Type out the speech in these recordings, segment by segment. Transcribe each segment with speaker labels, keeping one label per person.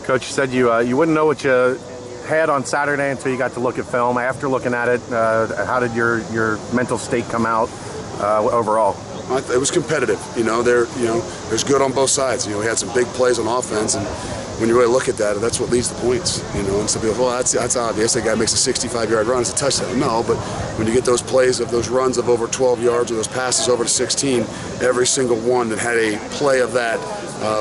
Speaker 1: Coach, you said you wouldn't know what you had on Saturday until you got to look at film. After looking at it, how did your mental state come out overall?
Speaker 2: It was competitive. There's good on both sides. We had some big plays on offense, and when you really look at that, that's what leads to points. And some people, well, that's obvious. That guy makes a 65-yard run, it's a touchdown. No, but when you get those plays of those runs of over 12 yards or those passes over to 16, every single one that had a play of that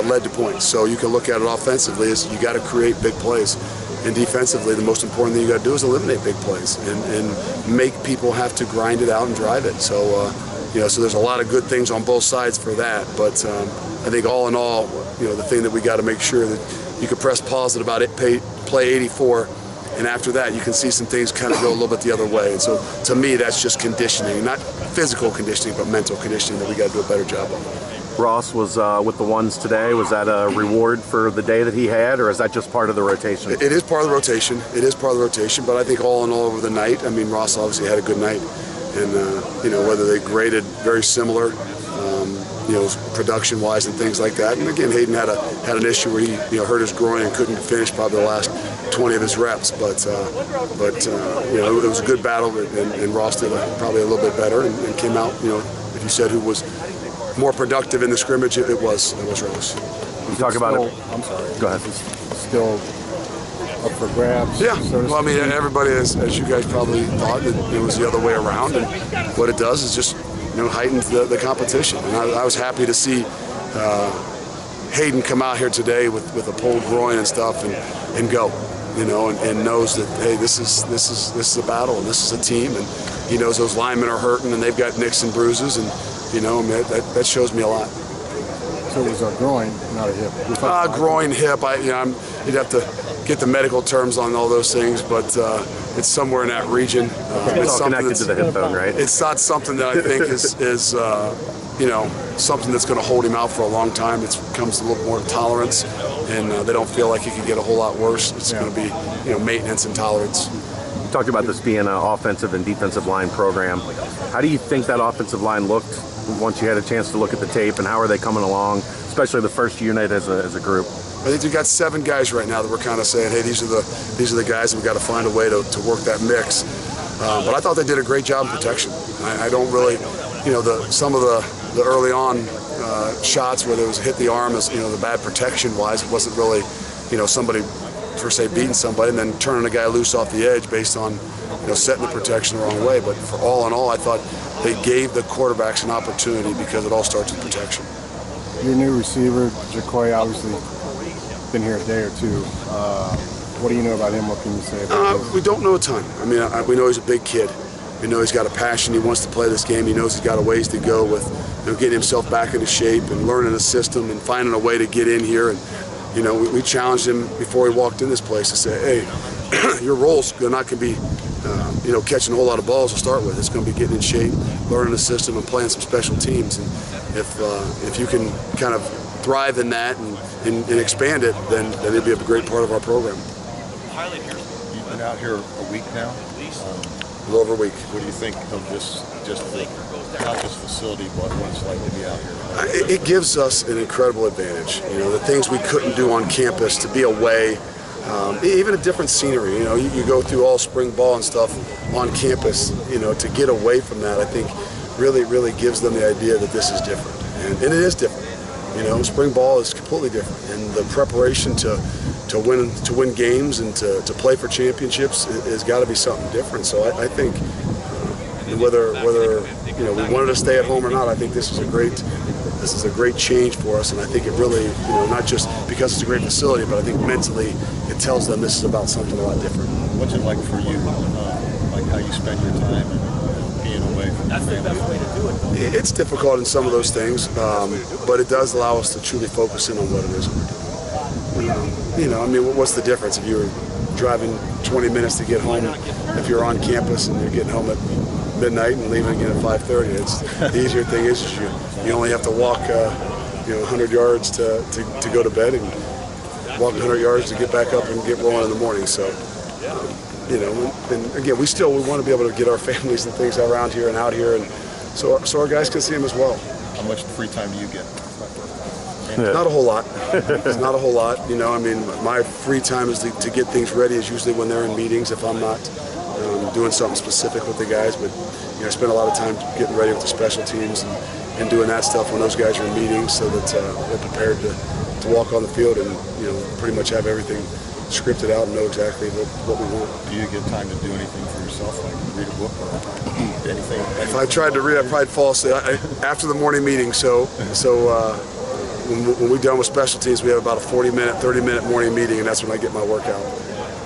Speaker 2: led to points. So you can look at it offensively as you got to create big plays. And defensively, the most important thing you got to do is eliminate big plays and make people have to grind it out and drive it. So, so there's a lot of good things on both sides for that. But I think all in all, the thing that we got to make sure that you can press pause at about play 84, and after that, you can see some things kind of go a little bit the other way. And so, to me, that's just conditioning, not physical conditioning, but mental conditioning that we got to do a better job of.
Speaker 1: Ross was with the ones today. Was that a reward for the day that he had, or is that just part of the rotation?
Speaker 2: It is part of the rotation. It is part of the rotation, but I think all in all over the night, Ross obviously had a good night. And, whether they graded very similar, production-wise and things like that. And again, Hayden had an issue where he hurt his groin and couldn't finish probably the last 20 of his reps. But it was a good battle, and Ross did probably a little bit better and came out. If you said who was more productive in the scrimmage, it was Ross.
Speaker 1: You talk about it.
Speaker 3: I'm sorry.
Speaker 1: Go ahead.
Speaker 3: Still up for grabs.
Speaker 2: Yeah. Well, everybody, as you guys probably thought, that it was the other way around, and what it does is just heightened the competition. And I was happy to see Hayden come out here today with a pulled groin and stuff and go, and knows that, hey, this is a battle and this is a team, and he knows those linemen are hurting and they've got nicks and bruises, and that shows me a lot.
Speaker 3: So it was a groin, not a hip.
Speaker 2: Groin, hip. You'd have to get the medical terms on all those things, but it's somewhere in that region.
Speaker 1: It's all connected to the hip bone, right?
Speaker 2: It's not something that I think is something that's going to hold him out for a long time. It comes a little more tolerance, and they don't feel like it could get a whole lot worse. It's going to be maintenance and tolerance.
Speaker 1: You talked about this being an offensive and defensive line program. How do you think that offensive line looked once you had a chance to look at the tape, and how are they coming along, especially the first unit as a group?
Speaker 2: I think we've got 7 guys right now that we're kind of saying, hey, these are the guys, and we've got to find a way to work that mix. But I thought they did a great job in protection. I don't really, some of the early on shots where there was hit the arm, as the bad protection wise, it wasn't really, somebody per se beating somebody and then turning a guy loose off the edge based on setting the protection the wrong way. But for all in all, I thought they gave the quarterbacks an opportunity because it all starts with protection.
Speaker 3: Your new receiver, Jacoy, obviously been here a day or two. What do you know about him? What can you say about him?
Speaker 2: We don't know a ton. We know he's a big kid. We know he's got a passion. He wants to play this game. He knows he's got a ways to go with getting himself back into shape and learning the system and finding a way to get in here. And we challenged him before he walked in this place to say, hey, your role's not going to be catching a whole lot of balls to start with. It's going to be getting in shape, learning the system, and playing some special teams. And if you can kind of thrive in that and expand it, then it'll be a great part of our program.
Speaker 4: You've been out here a week now?
Speaker 2: A little over a week.
Speaker 4: What do you think of not this facility, but what it's like to be out here?
Speaker 2: It gives us an incredible advantage. The things we couldn't do on campus, to be away, even a different scenery. You go through all spring ball and stuff on campus. To get away from that, I think really gives them the idea that this is different, and it is different. Spring ball is completely different, and the preparation to win games and to play for championships has got to be something different. So I think whether we wanted to stay at home or not, I think this is a great change for us, and I think it really not just because it's a great facility, but I think mentally it tells them this is about something a lot different.
Speaker 4: What's it like for you? Like how you spend your time and being away from the family?
Speaker 2: It's difficult in some of those things, but it does allow us to truly focus in on what it is we're doing. What's the difference if you're driving 20 minutes to get home, if you're on campus and you're getting home at midnight and leaving again at 5:30? The easier thing is you only have to walk 100 yards to go to bed, and walk 100 yards to get back up and get rolling in the morning. So and again, we want to be able to get our families and things around here and out here, and so our guys can see them as well.
Speaker 4: How much free time do you get?
Speaker 2: Not a whole lot. It's not a whole lot. You know, I mean, my free time is to get things ready is usually when they're in meetings. If I'm not doing something specific with the guys, but you know, I spend a lot of time getting ready with the special teams and doing that stuff when those guys are in meetings, so that we're prepared to walk on the field and pretty much have everything scripted out and know exactly what we want.
Speaker 4: Do you get time to do anything for yourself, like read a book or anything?
Speaker 2: If I tried to read, I'd probably fall asleep after the morning meeting. So when we're done with special teams, we have about a 40-minute, 30-minute morning meeting, and that's when I get my workout.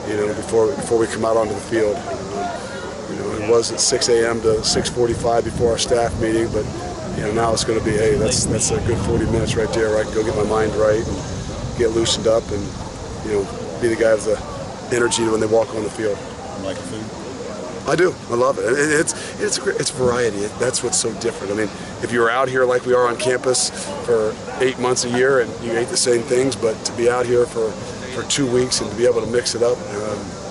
Speaker 2: Before we come out onto the field. It was at 6 a.m. to 6:45 before our staff meeting, but now it's going to be, hey, that's a good 40 minutes right there where I can go get my mind right and get loosened up and be the guy with the energy when they walk on the field.
Speaker 4: You like the food?
Speaker 2: I do. I love it. It's variety. That's what's so different. I mean, if you were out here like we are on campus for 8 months a year and you ate the same things, but to be out here for 2 weeks and to be able to mix it up,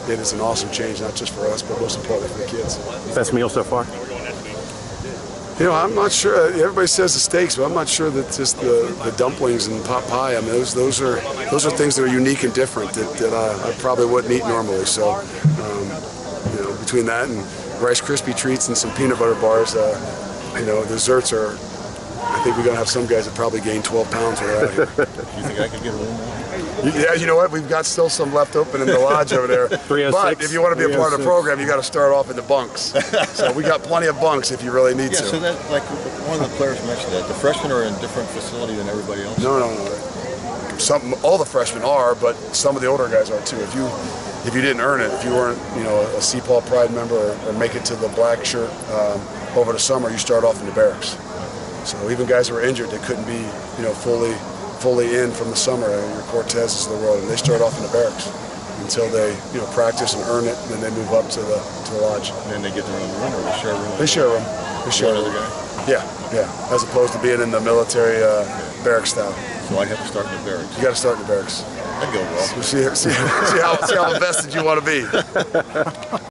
Speaker 2: it is an awesome change, not just for us, but most importantly for the kids.
Speaker 1: Best meal so far?
Speaker 2: I'm not sure. Everybody says the steaks, but I'm not sure that just the dumplings and pot pie. I mean, those are things that are unique and different that I probably wouldn't eat normally. So, between that and Rice Krispie treats and some peanut butter bars, desserts are. I think we're going to have some guys that probably gain 12 pounds when they're out here.
Speaker 4: You think I could get a room now?
Speaker 2: Yeah, you know what? We've got still some left open in the lodge over there.
Speaker 1: 306.
Speaker 2: But if you want to be a part of the program, you got to start off in the bunks. So we got plenty of bunks if you really need to.
Speaker 4: Yeah, so that, like one of the players mentioned that the freshmen are in a different facility than everybody else.
Speaker 2: No. All the freshmen are, but some of the older guys are too. If you didn't earn it, if you weren't, a CPAL Pride member or make it to the black shirt over the summer, you start off in the barracks. So even guys who were injured, they couldn't be, fully in from the summer. Your Cortezes of the world, and they start off in the barracks until they, practice and earn it, and then they move up to the lodge.
Speaker 4: And then they get their own room, or they share a room.
Speaker 2: They share a room. They share
Speaker 4: another guy.
Speaker 2: Yeah. As opposed to being in the military barrack style.
Speaker 4: So I have to start in the barracks.
Speaker 2: You got to start in the barracks.
Speaker 4: That'd go well.
Speaker 2: See how invested you want to be.